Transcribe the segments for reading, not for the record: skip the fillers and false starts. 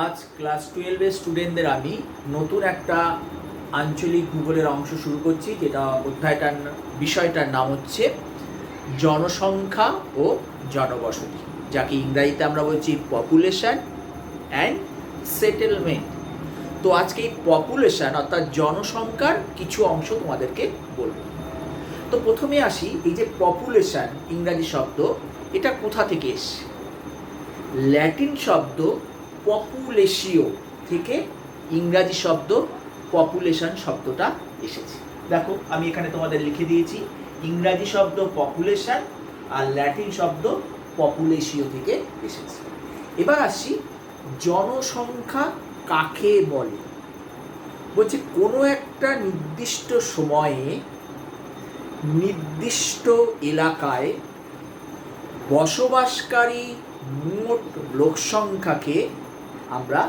আজ ক্লাস 12-এর স্টুডেন্টদের আমি নতুন একটা আঞ্চলিক ভূগোলের অংশ শুরু করছি, যেটা বিষয়টার নাম হচ্ছে জনসংখ্যা ও জনবসতি, যাকে ইংরাজিতে আমরা বলছি পপুলেশন অ্যান্ড সেটেলমেন্ট। তো আজকে এই পপুলেশন অর্থাৎ জনসংখ্যার কিছু অংশ তোমাদেরকে বলবো। তো প্রথমে আসি, এই যে পপুলেশন ইংরাজি শব্দ, এটা কোথা থেকে এসছে? ল্যাটিন শব্দ পপুলেশিও থেকে ইংরাজি শব্দ পপুলেশন শব্দটা এসেছে। দেখো আমি এখানে তোমাদের লিখে দিয়েছি, ইংরাজি শব্দ পপুলেশন আর ল্যাটিন শব্দ পপুলেশিও থেকে এসেছে। এবার আসি, জনসংখ্যা কাকে বলে? বলছে কোনো একটা নির্দিষ্ট সময়ে নির্দিষ্ট এলাকায় বসবাসকারী মোট লোকসংখ্যাকে আমরা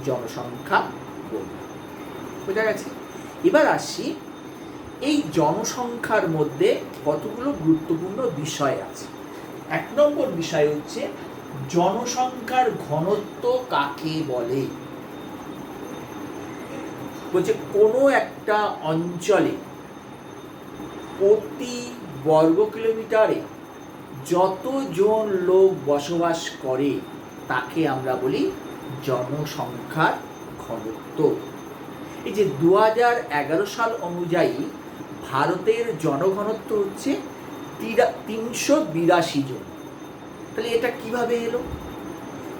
জনসংখ্যা বলি। বোঝা গেছে? এবার আসি, এই জনসংখ্যার মধ্যে কতগুলো গুরুত্বপূর্ণ বিষয় আছে। 1 নম্বর বিষয় হচ্ছে জনসংখ্যার ঘনত্ব কাকে বলে। বলছে কোনো একটা অঞ্চলে প্রতি বর্গ কিলোমিটারে যতজন লোক বসবাস করে তাকে আমরা বলি জনসংখ্যার ঘনত্ব। এই যে 2011 সাল অনুযায়ী ভারতের জনঘনত্ব হচ্ছে 382 জন। তাহলে এটা কিভাবে এলো?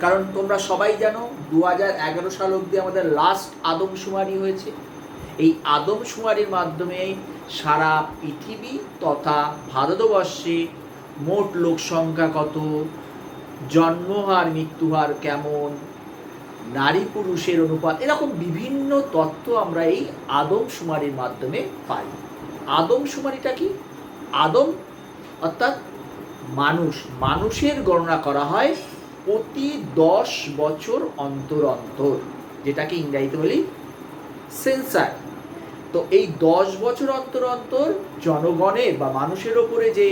কারণ তোমরা সবাই জানো 2011 সাল অবধি আমাদের লাস্ট আদমশুমারি হয়েছে। এই আদমশুমারির মাধ্যমে সারা পৃথিবী তথা ভারতবর্ষে মোট লোক সংখ্যা কত, জন্মহার মৃত্যুহার কেমন, নারী পুরুষের অনুপাত, এরকম বিভিন্ন তথ্য আমরা এই আদমশুমারির মাধ্যমে পাই। আদমশুমারিটা কি? আদম অর্থাৎ মানুষের গণনা করা হয় প্রতি 10 বছর অন্তর অন্তর, যেটাকে ইংরেজিতে বলি সেন্সাস। তো এই 10 বছর অন্তর অন্তর জনগণের বা মানুষের ওপরে যে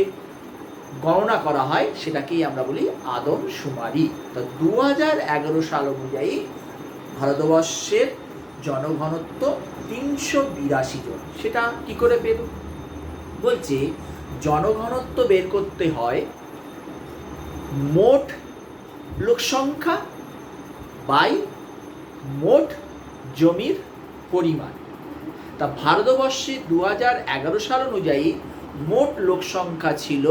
গণনা করা হয় সেটাকেই আমরা বলি আদমশুমারি। তো 2011 সাল অনুযায়ী ভারতবর্ষের জনঘনত্ব 382 জন। সেটা কি করে পেল? বলছে জনঘনত্ব বের করতে হয় মোট লোকসংখ্যা বাই মোট জমির পরিমাণ। তা ভারতবর্ষে 2011 সাল অনুযায়ী মোট লোকসংখ্যা ছিল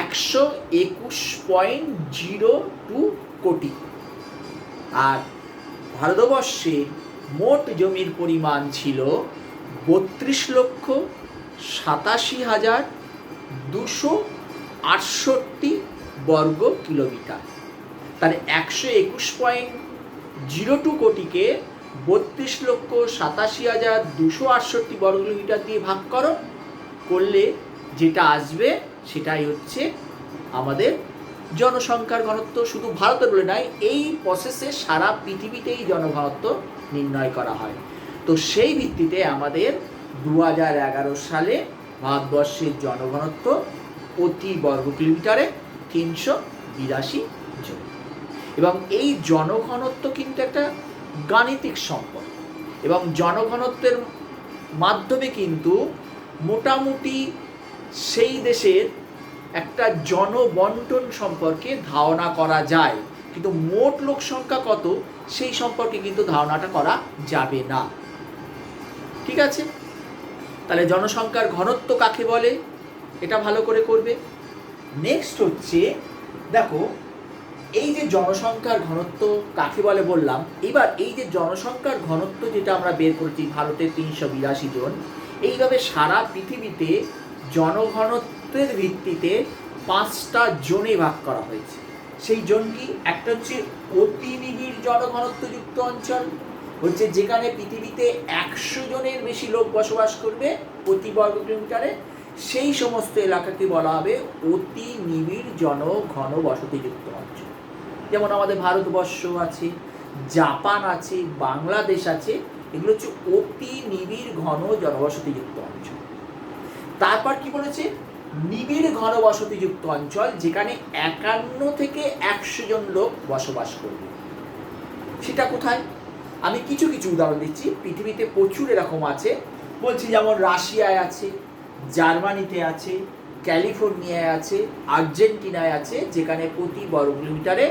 121.02 কোটি, আর ভারতবর্ষে মোট জমির পরিমাণ ছিল 32,87,268 বর্গ কিলোমিটার। তাহলে 121.02 কোটিকে 32,87,268 বর্গ কিলোমিটার দিয়ে ভাগ করলে যেটা আসবে সেটাই হচ্ছে আমাদের জনসংখ্যার ঘনত্ব। শুধু ভারতের বলে নয়, এই প্রসেসে সারা পৃথিবীতেই জনঘনত্ব নির্ণয় করা হয়। তো সেই ভিত্তিতে আমাদের 2011 সালে ভারতবর্ষের জনঘনত্ব প্রতি বর্গ কিলোমিটারে 382 জন। এবং এই জনঘনত্ব কিন্তু একটা গাণিতিক সম্পদ, এবং জনঘনত্বের মাধ্যমে কিন্তু মোটামুটি সেই দেশের একটা জনবন্টন সম্পর্কে ধারণা করা যায়, কিন্তু মোট লোক সংখ্যা কত সেই সম্পর্কে কিন্তু ধারণাটা করা যাবে না। ঠিক আছে? তাহলে জনসংখ্যার ঘনত্ব কাকে বলে এটা ভালো করে করবে। নেক্সট হচ্ছে, দেখো এই যে জনসংখ্যার ঘনত্ব কাকে বলে বললাম, এবার এই যে জনসংখ্যার ঘনত্ব যেটা আমরা বের করেছি ভারতে 382 জন, এইভাবে সারা পৃথিবীতে জনঘনত্বের ভিত্তিতে 5টা জোনে ভাগ করা হয়েছে। সেই জোন কি? একটা হচ্ছে অতি নিবিড় জনঘনত্বযুক্ত অঞ্চল, হচ্ছে যেখানে পৃথিবীতে 100 জনের বেশি লোক বসবাস করবে প্রতি বর্গ কিলোমিটারে, সেই সমস্ত এলাকাকে বলা হবে অতি নিবিড় জনঘন বসতিযুক্ত অঞ্চল। যেমন আমাদের ভারতবর্ষ আছে, জাপান আছে, বাংলাদেশ আছে, এগুলো হচ্ছে অতি নিবিড় ঘন জনবসতিযুক্ত অঞ্চল। তারপর কি বলেছে? নিবিড় ঘনবসতিযুক্ত অঞ্চল, যেখানে 51 থেকে 100 জন লোক বসবাস করবে। সেটা কোথায়? আমি কিছু কিছু উদাহরণ দিচ্ছি। পৃথিবীতে প্রচুর এরকম আছে, বলছি যেমন রাশিয়ায় আছে, জার্মানিতে আছে, ক্যালিফোর্নিয়ায় আছে, আর্জেন্টিনায় আছে, যেখানে প্রতি বর্গ কিলোমিটারে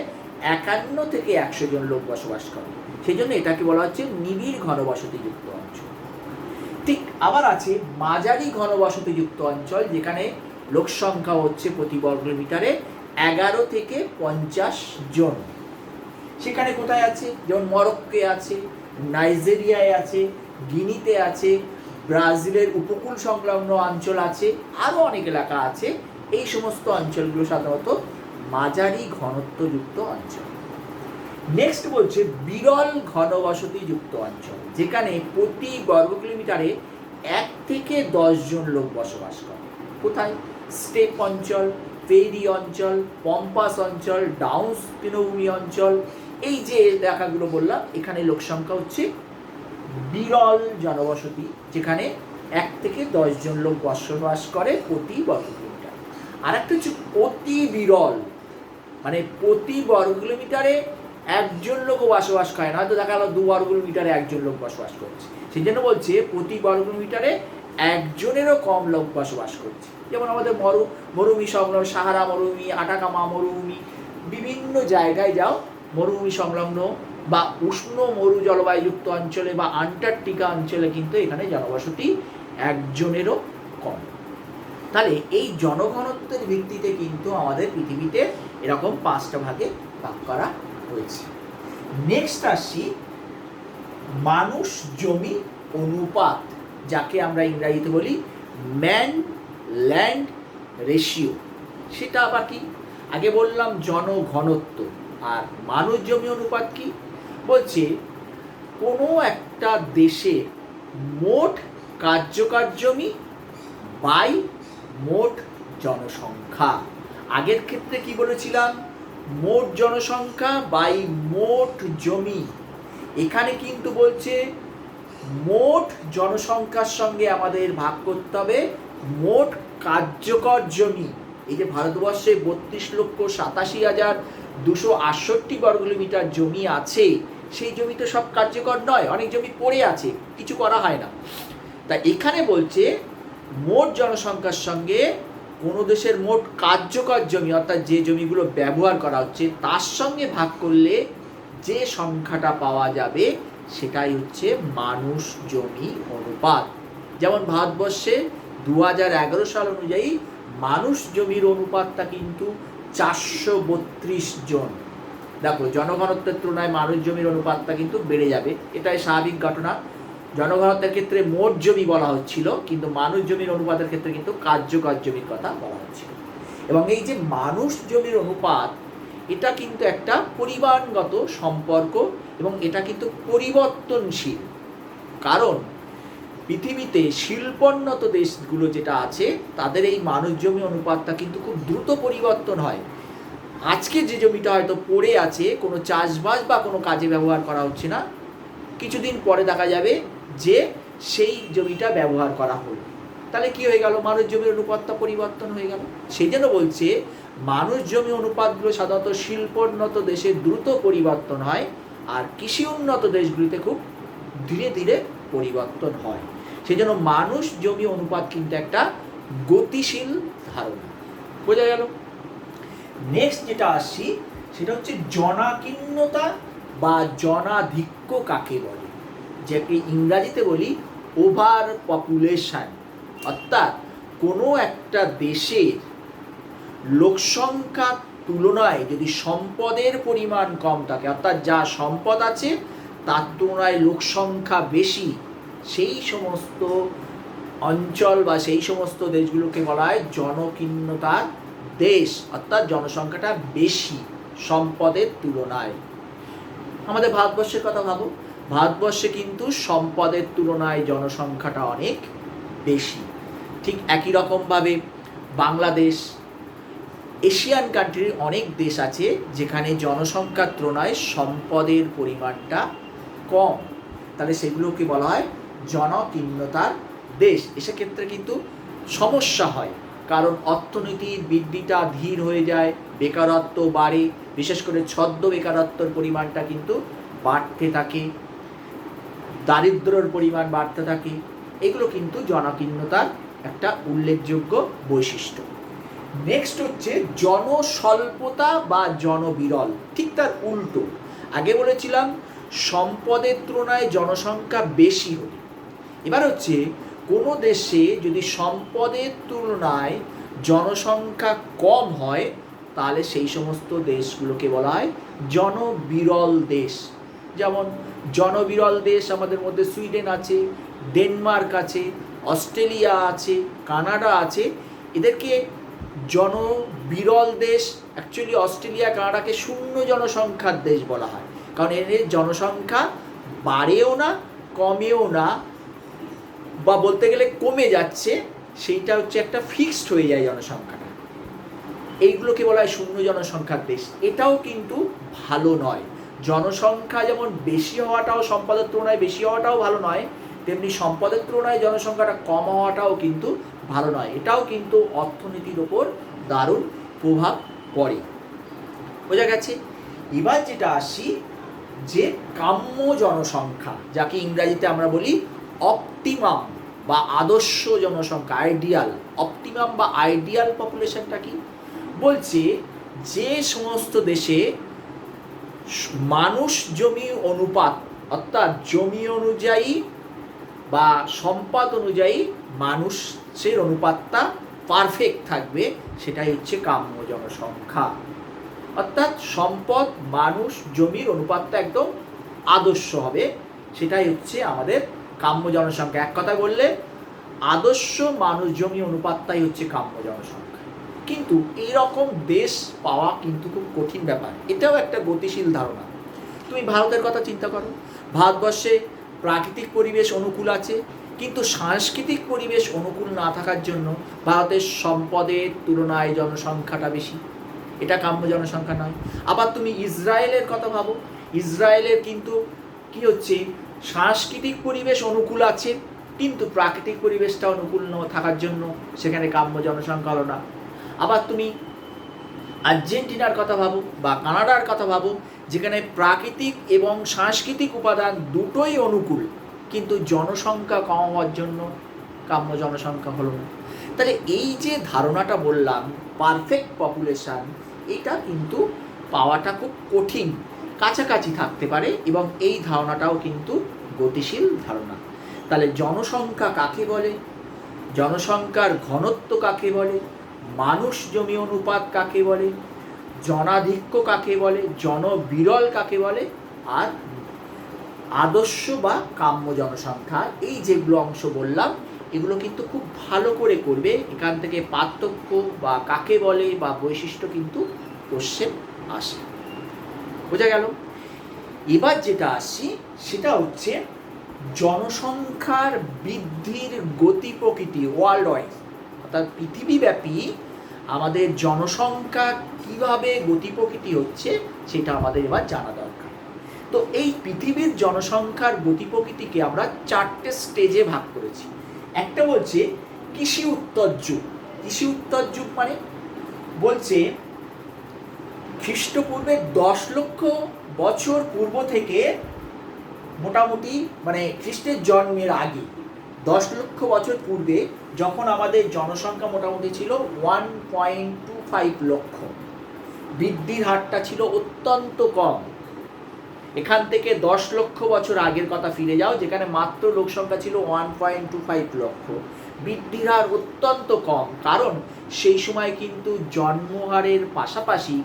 51 থেকে 100 জন লোক বসবাস করে। সেই জন্য এটাকে বলা হচ্ছে নিবিড় ঘনবসতিযুক্ত অঞ্চল। ঠিক আবার আছে মাঝারি ঘনবসতিযুক্ত অঞ্চল, যেখানে লোক সংখ্যা হচ্ছে প্রতি বর্গ কিলোমিটারে 11 থেকে 50 জন। সেখানে কোথায় আছে? যেমন মরক্কোয় আছে, নাইজেরিয়ায় আছে, গিনিতে আছে, ব্রাজিলের উপকূল সংলগ্ন অঞ্চল আছে, আরও অনেক এলাকা আছে। এই সমস্ত অঞ্চলগুলো সাধারণত মাঝারি ঘনত্বযুক্ত অঞ্চল। নেক্সট বলছে বিরল ঘনবসতিযুক্ত অঞ্চল, যেখানে প্রতি বর্গ কিলোমিটারে 1 থেকে 10 জন লোক বসবাস করে। কোথায়? স্টেপ অঞ্চল, ফেরি অঞ্চল, পম্পাস অঞ্চল, ডাউন্স তৃণভূমি অঞ্চল, এই যে এলাকাগুলো বললাম, এখানে লোক সংখ্যা হচ্ছে বিরল জনবসতি, যেখানে 1 থেকে 10 জন লোক বসবাস করে প্রতি বর্গ কিলোমিটার। আর একটা হচ্ছে অতি বিরল, মানে প্রতি বর্গ কিলোমিটারে 1 জন লোকও বসবাস করে না, হয়তো দেখা গেল 2 বর্গ কিলোমিটারে 1 জন লোক বসবাস করছে। সেই জন্য বলছে প্রতি বর্গ কিলোমিটারে 1 জনেরও কম লোক বসবাস করছে। যেমন আমাদের মরুভূমি সংলগ্ন সাহারা মরুভূমি, আটাকামা মরুভূমি, বিভিন্ন জায়গায় যাও মরুভূমি সংলগ্ন বা উষ্ণ মরু জলবায়ুযুক্ত অঞ্চলে বা আন্টার্কটিকা অঞ্চলে কিন্তু এখানে জনবসতি 1 জনেরও কম। তাহলে এই জনঘনত্বের ভিত্তিতে কিন্তু আমাদের পৃথিবীতে এরকম 5টা ভাগে ভাগ করা হয়েছে। নেক্সট আসছি মানুষ জমি অনুপাত, যাকে আমরা ইংরাজিতে বলি ম্যান ল্যান্ড রেশিও। সেটা আবার কি? আগে বললাম জনঘনত্ব, আর মানুষ জমি অনুপাত কি? বলছে কোনো একটা দেশে মোট কার্যকর জমি বাই মোট জনসংখ্যা। আগের ক্ষেত্রে কি বলেছিলাম? মোট জনসংখ্যা বাই মোট জমি। এখানে কিন্তু বলছে মোট জনসংখ্যার সঙ্গে আমাদের ভাগ করতে হবে মোট কার্যকর জমি। এই যে ভারতবর্ষে 32,87,268 বর্গ কিলোমিটার জমি আছে, সেই জমি তো সব কার্যকর নয়, অনেক জমি পড়ে আছে, কিছু করা হয় না। তা এখানে বলছে মোট জনসংখ্যার সঙ্গে কোনো দেশের মোট কার্যকর জমি, অর্থাৎ যে জমিগুলো ব্যবহার করা হচ্ছে, তার সঙ্গে ভাগ করলে যে সংখ্যাটা পাওয়া যাবে সেটাই হচ্ছে মানুষ জমি অনুপাত। যেমন ভারতবর্ষে 2011 সাল অনুযায়ী মানুষ জমির অনুপাতটা কিন্তু 432 জন। দেখো, জনঘনত্বের তুলনায় মানুষ জমির অনুপাতটা কিন্তু বেড়ে যাবে, এটাই স্বাভাবিক ঘটনা। জনঘনত্বের ক্ষেত্রে মোট জমি বলা হচ্ছিল, কিন্তু মানুষ জমির অনুপাতের ক্ষেত্রে কিন্তু কার্যকর জমির কথা বলা হচ্ছিল। এবং এই যে মানুষ জমির অনুপাত, এটা কিন্তু একটা পরিমাণগত সম্পর্ক এবং এটা কিন্তু পরিবর্তনশীল। কারণ পৃথিবীতে শিল্পোন্নত দেশগুলো যেটা আছে, তাদের এই মানুষ জমি অনুপাতটা কিন্তু খুব দ্রুত পরিবর্তন হয়। আজকে যে জমিটা হয়তো পড়ে আছে, কোনো চাষবাস বা কোনো কাজে ব্যবহার করা হচ্ছে না, কিছুদিন পরে দেখা যাবে যে সেই জমিটা ব্যবহার করা হলো। তাহলে কি হয়ে গেল? মানুষ জমির অনুপাতটা পরিবর্তন হয়ে গেল। সেই জন্য বলছে মানুষ জমি অনুপাতগুলো সাধারণত শিল্পোন্নত দেশে দ্রুত পরিবর্তন হয়, আর কৃষি উন্নত দেশগুলিতে খুব ধীরে ধীরে পরিবর্তন হয়। সেই জন্য মানুষ জমি অনুপাত কিন্তু একটা গতিশীল ধারণা। বোঝা গেল? নেক্সট যেটা আসছি সেটা হচ্ছে জনাকীর্ণতা বা জনাধিক্য কাকে বলে, যাকে ইংরাজিতে বলি ওভার পপুলেশন। অর্থাৎ কোনো একটা দেশের লোকসংখ্যার তুলনায় যদি সম্পদের পরিমাণ কম থাকে, অর্থাৎ যা সম্পদ আছে তার তুলনায় লোকসংখ্যা বেশি, সেই সমস্ত অঞ্চল বা সেই সমস্ত দেশগুলোকে বলা হয় জনকীর্ণতার দেশ, অর্থাৎ জনসংখ্যাটা বেশি সম্পদের তুলনায়। আমাদের ভারতবর্ষের কথা ভাবো, ভারতবর্ষে কিন্তু সম্পদের তুলনায় জনসংখ্যাটা অনেক বেশি। ঠিক একই রকমভাবে বাংলাদেশ, এশিয়ান কান্ট্রির অনেক দেশ আছে যেখানে জনসংখ্যার তুলনায় সম্পদের পরিমাণটা কম, তাহলে সেগুলোকে বলা হয় জনকীর্ণতার দেশ। সেক্ষেত্রে কিন্তু সমস্যা হয়, কারণ অর্থনীতির বৃদ্ধিটা ধীর হয়ে যায়, বেকারত্ব বাড়ে, বিশেষ করে ছদ্ম বেকারত্বের পরিমাণটা কিন্তু বাড়তে থাকে, দারিদ্র্যের পরিমাণ বাড়তে থাকে। এগুলো কিন্তু জনাকীর্ণতার একটা উল্লেখযোগ্য বৈশিষ্ট্য। নেক্সট হচ্ছে জনস্বল্পতা বা জনবিরল, ঠিক তার উল্টো। আগে বলেছিলাম সম্পদের তুলনায় জনসংখ্যা বেশি হলে, এবার হচ্ছে কোনো দেশে যদি সম্পদের তুলনায় জনসংখ্যা কম হয় তাহলে সেই সমস্ত দেশগুলোকে বলা হয় জনবিরল দেশ। যেমন জনবিরল দেশ আমাদের মধ্যে সুইডেন আছে, ডেনমার্ক আছে, অস্ট্রেলিয়া আছে, কানাডা আছে। এদেরকে জনবিরল দেশ, অ্যাকচুয়ালি অস্ট্রেলিয়া কানাডাকে শূন্য জনসংখ্যার দেশ বলা হয়, কারণ এদের জনসংখ্যা বাড়েও না কমেও না, বা বলতে গেলে কমে যাচ্ছে, সেইটা হচ্ছে একটা ফিক্সড হয়ে যায় জনসংখ্যাটা। এইগুলোকে বলা হয় শূন্য জনসংখ্যার দেশ। এটাও কিন্তু ভালো নয়। জনসংখ্যা যেমন বেশি হওয়াটাও, সম্পদের তুলনায় বেশি হওয়াটাও ভালো নয়, তেমনি সম্পদের তুলনায় জনসংখ্যাটা কম হওয়াটাও কিন্তু ভালো নয়। এটাও কিন্তু অর্থনীতির ওপর দারুণ প্রভাব পড়ে। বোঝা গেছে? এবার যেটা আসি, যে কাম্য জনসংখ্যা, যাকে ইংরাজিতে আমরা বলি অপটিমাম বা আদর্শ জনসংখ্যা, আইডিয়াল। অপটিমাম বা আইডিয়াল পপুলেশনটা কি বলছে? যে সমস্ত দেশে মানুষ জমি অনুপাত, অর্থাৎ জমি অনুযায়ী বা সম্পদ অনুযায়ী মানুষের অনুপাতটা পারফেক্ট থাকবে, সেটাই হচ্ছে কাম্য জনসংখ্যা। অর্থাৎ সম্পদ মানুষ জমির অনুপাতটা একদম আদর্শ হবে, সেটাই হচ্ছে আমাদের কাম্য জনসংখ্যা। এক কথা বললে আদর্শ মানুষ জমি অনুপাতটাই হচ্ছে কাম্য জনসংখ্যা। কিন্তু এইরকম দেশ পাওয়া কিন্তু খুব কঠিন ব্যাপার। এটাও একটা গতিশীল ধারণা। তুমি ভারতের কথা চিন্তা করো, ভারতবর্ষে প্রাকৃতিক পরিবেশ অনুকূল আছে, কিন্তু সাংস্কৃতিক পরিবেশ অনুকূল না থাকার জন্য ভারতের সম্পদের তুলনায় জনসংখ্যাটা বেশি। এটা কাম্য জনসংখ্যা নয়। আবার তুমি ইসরায়েলের কথা ভাবো, ইসরায়েলের কিন্তু কি হচ্ছে, সাংস্কৃতিক পরিবেশ অনুকূল আছে, কিন্তু প্রাকৃতিক পরিবেশটা অনুকূল না থাকার জন্য সেখানে কাম্য জনসংখ্যা হলো না। আবার তুমি আর্জেন্টিনার কথা ভাবো বা কানাডার কথা ভাবো, যেখানে প্রাকৃতিক এবং সাংস্কৃতিক উপাদান দুটোই অনুকূল, কিন্তু জনসংখ্যা কম হওয়ার জন্য কাম্য জনসংখ্যা হলো না। তাহলে এই যে ধারণাটা বললাম পারফেক্ট পপুলেশন, এটা কিন্তু পাওয়াটা খুব কঠিন, কাছাকাছি থাকতে পারে, এবং এই ধারণাটাও কিন্তু গতিশীল ধারণা। তাহলে জনসংখ্যা কাকে বলে, জনসংখ্যার ঘনত্ব কাকে বলে, মানুষ জমি অনুপাত কাকে বলে, জনাধিক্য কাকে বলে, জনবিরল কাকে বলে, আর আদর্শ বা কাম্য জনসংখ্যা, এই যেগুলো অংশ বললাম এগুলো কিন্তু খুব ভালো করে করবে। এখান থেকে পার্থক্য বা কাকে বলে বা বৈশিষ্ট্য কিন্তু কোশ্চেন আসে। বোঝা গেল? এবার যেটা আসি সেটা হচ্ছে জনসংখ্যার বৃদ্ধির গতি প্রকৃতি ওয়ার্ল্ড ওয়াইড, অর্থাৎ পৃথিবীব্যাপী আমাদের জনসংখ্যা কিভাবে গতি প্রকৃতি হচ্ছে সেটা আমাদের এবার জানা দরকার। তো এই পৃথিবীর জনসংখ্যার গতি প্রকৃতিকে আমরা 4টে স্টেজে ভাগ করেছি। একটা বলছে কৃষি উত্তর যুগ। কৃষি উত্তর যুগ মানে বলছে খ্রিস্টপূর্বে 10 লক্ষ বছর পূর্ব থেকে, মোটামুটি মানে খ্রিস্টের জন্মের আগে 10 লক্ষ বছর পূর্বে, যখন আমাদের জনসংখ্যা মোটামুটি ছিল 1.25 লক্ষ, বৃদ্ধির হারটা ছিল অত্যন্ত কম। এখান থেকে 10 লক্ষ বছর আগের কথা ফিরে যাও, যেখানে মাত্র লোক সংখ্যা ছিল 1.25 লক্ষ, বৃদ্ধির হার অত্যন্ত কম, কারণ সেই সময় কিন্তু জন্মহারের পাশাপাশি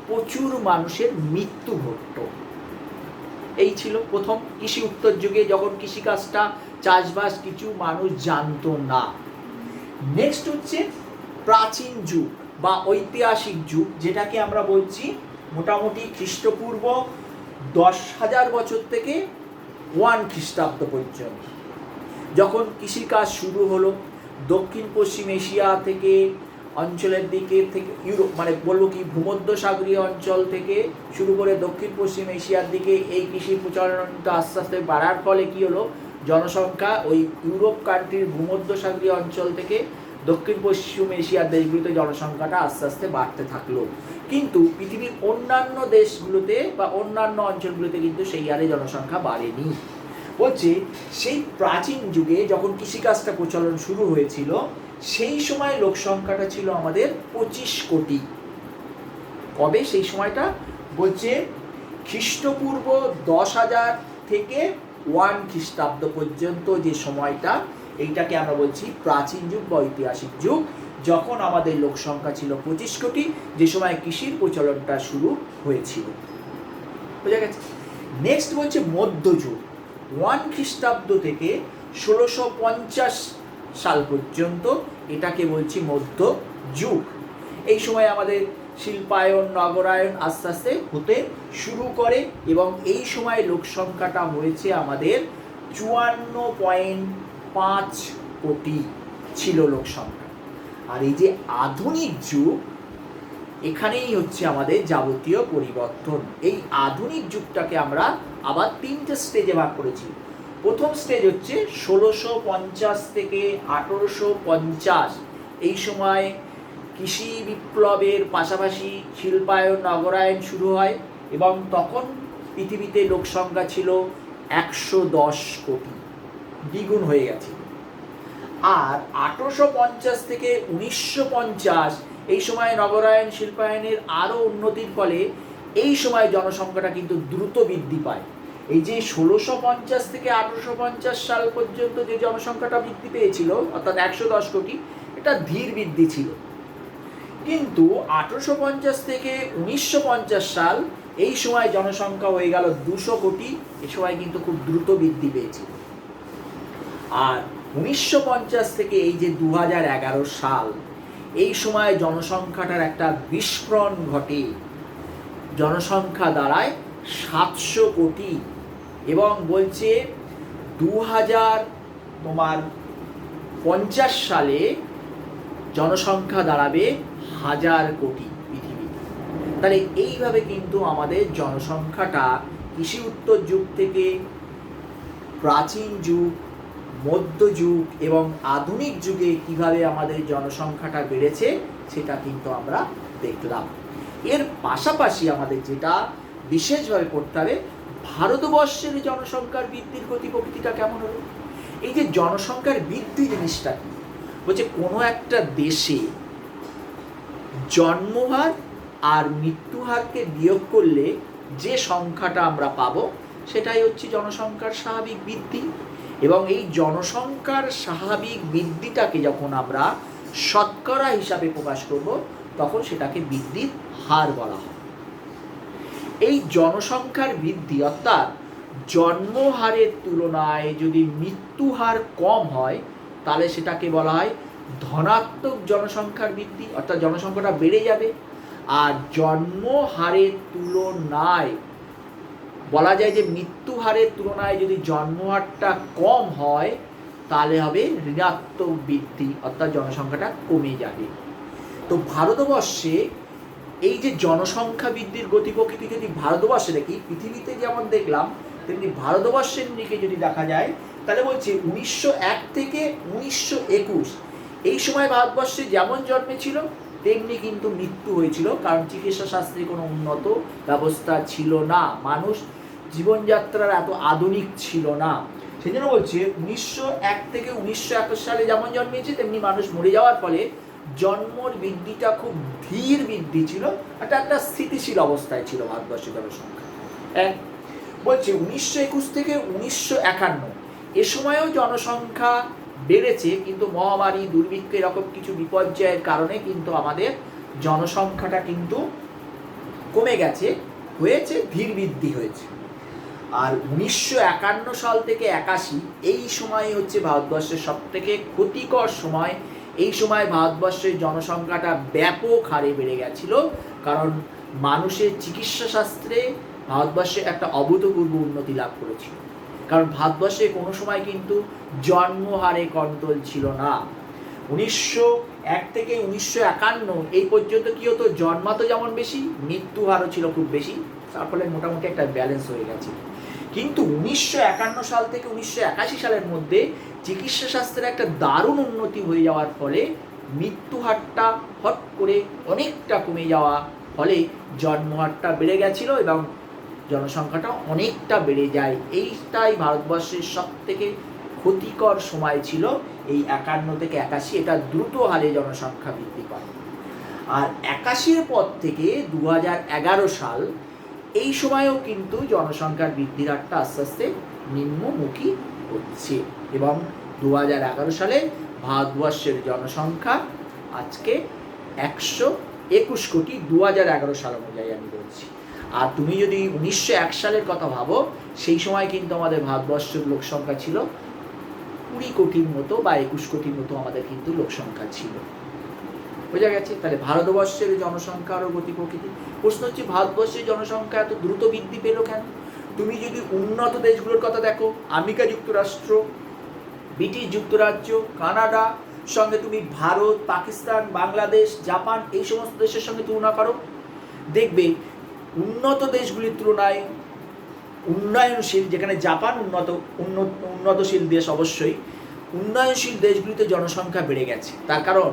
প্রচুর মানুষের মৃত্যু ঘটত। এই ছিল প্রথম কৃষি উত্তর যুগে, যখন কৃষিকাজটা চাষবাস কিছু মানুষ জানতো না। নেক্সট হচ্ছে প্রাচীন যুগ বা ঐতিহাসিক যুগ, যেটাকে আমরা বলছি মোটামুটি খ্রিস্টপূর্ব 10,000 বছর থেকে 1 খ্রিস্টাব্দ পর্যন্ত, যখন কৃষিকাজ শুরু হলো দক্ষিণ পশ্চিম এশিয়া থেকে অঞ্চলের দিকে থেকে, ইউরোপ মানে বলবো কি ভূমধ্যসাগরীয় অঞ্চল থেকে শুরু করে দক্ষিণ পশ্চিম এশিয়ার দিকে এই কৃষি প্রচলনটা আস্তে আস্তে বাড়ার ফলে কি হলো, জনসংখ্যা ওই ইউরোপ কান্ট্রির ভূমধ্যসাগরীয় অঞ্চল থেকে দক্ষিণ পশ্চিম এশিয়ার দেশগুলিতে জনসংখ্যাটা আস্তে আস্তে বাড়তে থাকলো। কিন্তু পৃথিবীর অন্যান্য দেশগুলোতে বা অন্যান্য অঞ্চলগুলোতে কিন্তু সেই হারে জনসংখ্যা বাড়েনি। বলছে সেই প্রাচীন যুগে যখন কৃষিকাজটা প্রচলন শুরু হয়েছিল সেই সময় লোক সংখ্যাটা ছিল আমাদের 25 কোটি। কবে সেই সময়টা? বলছে খ্রিস্টপূর্ব 10,000 থেকে 1 খ্রিস্টাব্দ পর্যন্ত যে সময়টা, এইটাকে আমরা বলছি প্রাচীন যুগ বা ঐতিহাসিক যুগ, যখন আমাদের লোক সংখ্যা ছিল 25 কোটি, যে সময় কৃষির প্রচলনটা শুরু হয়েছিল। বোঝা গেছে? নেক্সট বলছে মধ্যযুগ, 1 খ্রিস্টাব্দ থেকে 1650 সাল পর্যন্ত, এটাকে বলছি মধ্যযুগ। এই সময় আমাদের শিল্পায়ন, নগরায়ন আস্তে আস্তে হতে শুরু করে এবং এই সময় লোক সংখ্যাটা হয়েছে আমাদের 54.5 কোটি ছিল লোক সংখ্যা। আর এই যে আধুনিক যুগ, এখানেই হচ্ছে আমাদের যাবতীয় পরিবর্তন। এই আধুনিক যুগটাকে আমরা আবার 3টে স্টেজে ভাগ করেছি। প্রথম স্টেজ হচ্ছে 1650 থেকে 1850। এই সময় কৃষি বিপ্লবের পাশাপাশি শিল্পায়ন, নগরায়ন শুরু হয় এবং তখন পৃথিবীতে লোক সংখ্যা ছিল 110 কোটি, দ্বিগুণ হয়ে গেছে। আর 1850 থেকে 1950 এই সময় নগরায়ন, শিল্পায়নের আরও উন্নতির ফলে এই সময় জনসংখ্যাটা কিন্তু দ্রুত বৃদ্ধি পায়। এই যে 1650 থেকে 1850 সাল পর্যন্ত যে জনসংখ্যাটা বৃদ্ধি পেয়েছিল, অর্থাৎ 110 কোটি, এটা ধীর বৃদ্ধি ছিল। কিন্তু 1850 থেকে 1950 সাল এই সময় জনসংখ্যা হয়ে গেল 200 কোটি। এই সময় কিন্তু খুব দ্রুত বৃদ্ধি পেয়েছিল। আর 1950 থেকে এই যে 2011 সাল, এই সময় জনসংখ্যাটার একটা বিস্ফোরণ ঘটে। জনসংখ্যা দাঁড়ায় 700 কোটি এবং বলছে 2050 সালে জনসংখ্যা দাঁড়াবে 1000 কোটি পৃথিবীতে। তাহলে এইভাবে কিন্তু আমাদের জনসংখ্যাটা কৃষি উত্তর যুগ থেকে প্রাচীন যুগ, মধ্যযুগ এবং আধুনিক যুগে কিভাবে আমাদের জনসংখ্যাটা বেড়েছে সেটা কিন্তু আমরা দেখলাম। এর পাশাপাশি আমাদের যেটা বিশেষভাবে পড়তে হবে, ভারতবর্ষের জনসংখ্যার বৃদ্ধির গতি প্রকৃতিটা কেমন হলো। এই যে জনসংখ্যার বৃদ্ধি জিনিসটা কি? বলছে কোনো একটা দেশে জন্মহার আর মৃত্যুহারকে বিয়োগ করলে যে সংখ্যাটা আমরা পাবো সেটাই হচ্ছে জনসংখ্যার স্বাভাবিক বৃদ্ধি। এবং এই জনসংখ্যার স্বাভাবিক বৃদ্ধিটাকে যখন আমরা শতকরা হিসাবে প্রকাশ করব তখন সেটাকে বৃদ্ধির হার বলা হয়। এই জনসংখ্যার বৃদ্ধি অর্থাৎ জন্মহারের তুলনায় যদি মৃত্যুহার কম হয় তাহলে সেটাকে বলা হয় ধনাত্মক জনসংখ্যার বৃদ্ধি, অর্থাৎ জনসংখ্যাটা বেড়ে যাবে। আর জন্মহারের তুলনায় বলা যায় যে মৃত্যুহারের তুলনায় যদি জন্মহারটা কম হয় তাহলে হবে ঋণাত্মক বৃদ্ধি, অর্থাৎ জনসংখ্যাটা কমে যাবে। তো ভারতবর্ষে এই যে জনসংখ্যা বৃদ্ধির গতি প্রকৃতি যদি ভারতবর্ষে দেখি, পৃথিবীতে যেমন দেখলাম তেমনি ভারতবর্ষের দিকে যদি দেখা যায় তাহলে বলছে 1901 থেকে 1921 এই সময় ভারতবর্ষে যেমন জন্মেছিল তেমনি কিন্তু মৃত্যু হয়েছিল, কারণ চিকিৎসা শাস্ত্রে কোনো উন্নত ব্যবস্থা ছিল না, মানুষ জীবনযাত্রার এত আধুনিক ছিল না। সেই জন্য বলছে 1901 থেকে 1921 সালে যেমন জন্মেছে তেমনি মানুষ মরে যাওয়ার ফলে জন্মর বৃদ্ধিটা খুব ধীর বৃদ্ধি ছিল, একটা স্থিতিশীল অবস্থায় ছিল ভারতবর্ষের জনসংখ্যা। বলছে 1921 থেকে 1951 এ সময়েও জনসংখ্যা বেড়েছে, কিন্তু মহামারী, দুর্ভিক্ষ এরকম কিছু বিপর্যয়ের কারণে কিন্তু আমাদের জনসংখ্যাটা কিন্তু কমে গেছে, হয়েছে ধীর বৃদ্ধি হয়েছে। আর 1951 সাল থেকে 81 এই সময় হচ্ছে ভারতবর্ষের সবথেকে ক্ষতিকর সময়। এই সময় ভারতবর্ষের জনসংখ্যাটা ব্যাপক হারে বেড়ে গেছিল, কারণ মানুষের চিকিৎসা শাস্ত্রে ভারতবর্ষে একটা অভূতপূর্ব উন্নতি লাভ করেছিল। কারণ ভারতবর্ষে কোনো সময় কিন্তু জন্মহারে কন্ট্রোল ছিল না। 1901 থেকে 1951 এই পর্যন্ত কী হতো, জন্মাতো যেমন বেশি, মৃত্যু হারও ছিল খুব বেশি, তার ফলে মোটামুটি একটা ব্যালেন্স হয়ে গেছে। কিন্তু 1951 সাল থেকে 1981 সালের মধ্যে চিকিৎসা শাস্ত্রের একটা দারুণ উন্নতি হয়ে যাওয়ার ফলে মৃত্যু হারটা হট করে অনেকটা কমে যাওয়া ফলে জন্মহারটা বেড়ে গেছিল এবং জনসংখ্যাটা অনেকটা বেড়ে যায়। এইটাই ভারতবর্ষের সব থেকে ক্ষতিকর সময় ছিল এই 51 থেকে 81, এটা দ্রুত হারে জনসংখ্যা বৃদ্ধি পায়। আর 81-র পর থেকে 2011 সাল, এই সময়ও কিন্তু জনসংখ্যার বৃদ্ধির হারটা আস্তে আস্তে নিম্নমুখী হচ্ছে এবং 2011 সালে ভারতবর্ষের জনসংখ্যা আজকে 121 কোটি, 2011 সাল অনুযায়ী আমি বলছি। আর তুমি যদি 1901 সালের কথা ভাবো, সেই সময় কিন্তু আমাদের ভারতবর্ষের লোক সংখ্যা ছিল 20 কোটির মতো বা 21 কোটির মতো আমাদের কিন্তু লোক সংখ্যা ছিল। বোঝা গেছে? তাহলে ভারতবর্ষের জনসংখ্যারও গতি প্রকৃতি। প্রশ্ন হচ্ছে ভারতবর্ষের জনসংখ্যা এত দ্রুত বৃদ্ধি পেল কেন? তুমি যদি উন্নত দেশগুলোর কথা দেখো, আমেরিকা যুক্তরাষ্ট্র, ব্রিটিশ যুক্তরাজ্য, কানাডা, সঙ্গে তুমি ভারত, পাকিস্তান, বাংলাদেশ, জাপান, এই সমস্ত দেশের সঙ্গে তুলনা করো, দেখবে উন্নত দেশগুলির তুলনায় উন্নয়নশীল, যেখানে জাপান উন্নতশীল দেশ অবশ্যই, উন্নয়নশীল দেশগুলিতে জনসংখ্যা বেড়ে গেছে। তার কারণ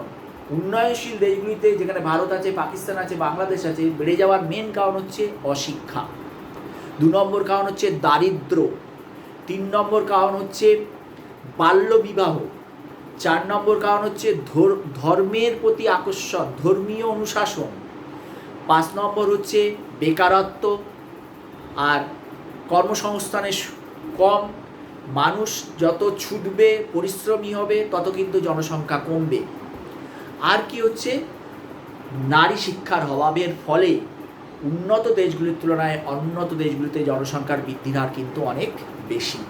উন্নয়নশীল দেশগুলিতে, যেখানে ভারত আছে, পাকিস্তান আছে, বাংলাদেশ আছে, বেড়ে যাওয়ার মেন কারণ হচ্ছে অশিক্ষা, 2 নম্বর কারণ হচ্ছে দারিদ্র, 3 নম্বর কারণ হচ্ছে বাল্যবিবাহ, 4 নম্বর কারণ হচ্ছে ধর্মের প্রতি আকর্ষণ, ধর্মীয় অনুশাসন, 5 নম্বর হচ্ছে বেকারত্ব আর কর্মসংস্থানের কম। মানুষ যত ছুটবে, পরিশ্রমী হবে, তত কিন্তু জনসংখ্যা কমবে। আর কি হচ্ছে, নারী শিক্ষার অভাবের ফলে উন্নত দেশগুলির তুলনায় অনুন্নত দেশগুলিতে জনসংখ্যার বৃদ্ধির হার কিন্তু অনেক বেশি।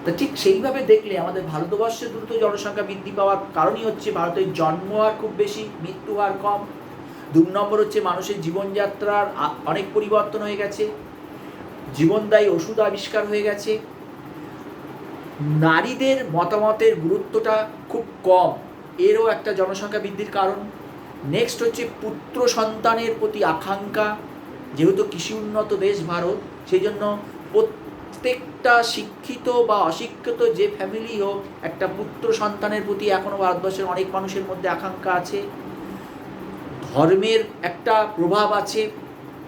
তা ঠিক সেইভাবে দেখলে আমাদের ভারতবর্ষে দ্রুত জনসংখ্যা বৃদ্ধি পাওয়ার কারণই হচ্ছে ভারতের জন্ম হার খুব বেশি, মৃত্যু হার কম। 2 নম্বর হচ্ছে মানুষের জীবনযাত্রার অনেক পরিবর্তন হয়ে গেছে, জীবনদায়ী ওষুধ আবিষ্কার হয়ে গেছে, নারীদের মতামতের গুরুত্বটা খুব কম, এরও একটা জনসংখ্যা বৃদ্ধির কারণ। নেক্সট হচ্ছে পুত্র সন্তানের প্রতি আকাঙ্ক্ষা, যেহেতু কৃষি উন্নত দেশ ভারত, সেই জন্য প্রত্যেকটা শিক্ষিত বা অশিক্ষিত যে ফ্যামিলি হোক, একটা পুত্র সন্তানের প্রতি এখনও ভারতবর্ষের অনেক মানুষের মধ্যে আকাঙ্ক্ষা আছে। ধর্মের একটা প্রভাব আছে,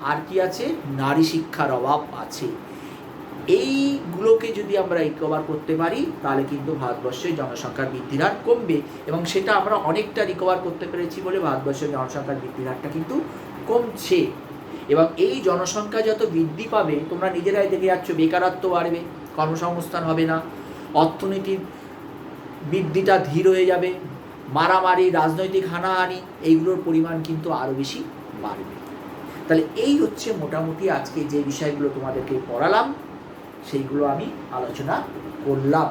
আর কি আছে, নারী শিক্ষার অভাব আছে। এইগুলোকে যদি আমরা রিকভার করতে পারি, তাহলে কিন্তু ভারতবর্ষের জনসংখ্যার বৃদ্ধির হার কমবে এবং সেটা আমরা অনেকটা রিকভার করতে পেরেছি বলে ভারতবর্ষের জনসংখ্যার বৃদ্ধির হারটা কিন্তু কমছে। এবং এই জনসংখ্যা যত বৃদ্ধি পাবে, তোমরা নিজেরাই দেখে যাচ্ছ, বেকারত্ব বাড়বে, কর্মসংস্থান হবে না, অর্থনীতির বৃদ্ধিটা ধীর হয়ে যাবে, মারামারি, রাজনৈতিক হানাহানি, এইগুলোর পরিমাণ কিন্তু আরও বেশি বাড়বে। তাহলে এই হচ্ছে মোটামুটি আজকে যে বিষয়গুলো তোমাদেরকে পড়ালাম, সেইগুলো আমি আলোচনা করলাম।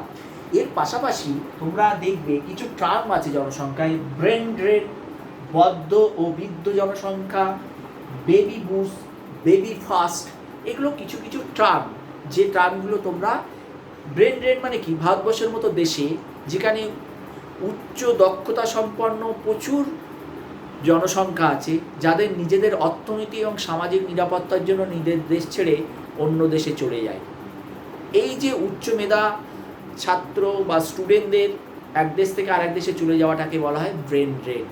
এর পাশাপাশি তোমরা দেখবে কিছু টার্ম আছে জনসংখ্যায়, ব্রেন ড্রেন, বদ্ধ ও বৃদ্ধ জনসংখ্যা, বেবি বুস্ট, বেবি ফাস্ট, এগুলো কিছু কিছু টার্ম, যে টার্মগুলো তোমরা, ব্রেন ড্রেন মানে কি, ভারতবর্ষের মতো দেশে যেখানে উচ্চ দক্ষতা সম্পন্ন প্রচুর জনসংখ্যা আছে, যাদের নিজেদের অর্থনীতি এবং সামাজিক নিরাপত্তার জন্য নিজের দেশ ছেড়ে অন্য দেশে চলে যায়। এই যে উচ্চ মেধা ছাত্র বা স্টুডেন্টদের এক দেশ থেকে আরেক দেশে চলে যাওয়াটাকে বলা হয় ব্রেন ড্রেন।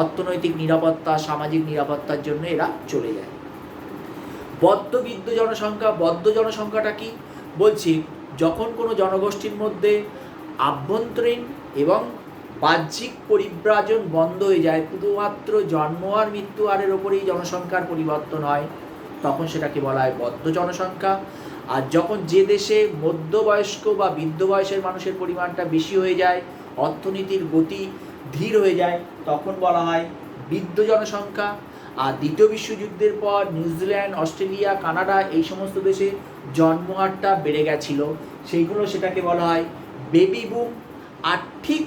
অর্থনৈতিক নিরাপত্তা, সামাজিক নিরাপত্তার জন্য এরা চলে যায়। বদ্ধ জনসংখ্যা, বদ্ধ জনসংখ্যাটা কি বলছি, যখন কোনো জনগোষ্ঠীর মধ্যে আভ্যন্তরীণ এবং বাহ্যিক পরিব্রাজন বন্ধ হয়ে যায়, শুধুমাত্র জন্ম আর মৃত্যু হারের ওপরেই জনসংখ্যার পরিবর্তন হয়, তখন সেটাকে বলা হয় বদ্ধ জনসংখ্যা। আর যখন যে দেশে মধ্যবয়স্ক বা বৃদ্ধ বয়সের মানুষের পরিমাণটা বেশি হয়ে যায়, অর্থনীতির গতি ধীর হয়ে যায়, তখন বলা হয় বৃদ্ধ জনসংখ্যা। আর দ্বিতীয় বিশ্বযুদ্ধের পর নিউজিল্যান্ড, অস্ট্রেলিয়া, কানাডা, এই সমস্ত দেশে জন্মহারটা বেড়ে গেছিল, সেইগুলো সেটাকে বলা হয় বেবি বুম। আর ঠিক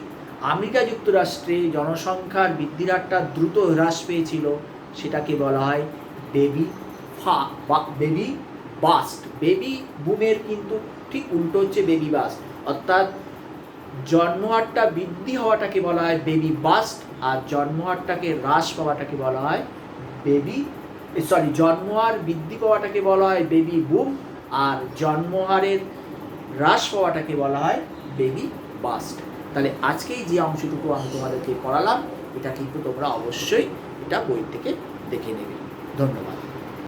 আমেরিকা যুক্তরাষ্ট্রে জনসংখ্যার বৃদ্ধির হারটা দ্রুত হ্রাস পেয়েছিল, সেটাকে বলা হয় বেবি বাস্ট। বেবি বুমের কিন্তু ঠিক উল্টো হচ্ছে বেবি বাস্ট, অর্থাৎ জন্মহারটা বৃদ্ধি হওয়াটাকে বলা হয় বেবি বাস্ট, আর জন্মহারটাকে হ্রাস পাওয়াটাকে বলা হয় জন্মহার বৃদ্ধি পাওয়াটাকে বলা হয় বেবি বুম, আর জন্মহারের হ্রাস পাওয়াটাকে বলা হয় বেবি বাস্ট। তাহলে আজকেই যে অংশটুকু আমি তোমাদেরকে পড়ালাম, এটা কিন্তু তোমরা অবশ্যই এটা বই থেকে দেখে নেবে। ধন্যবাদ।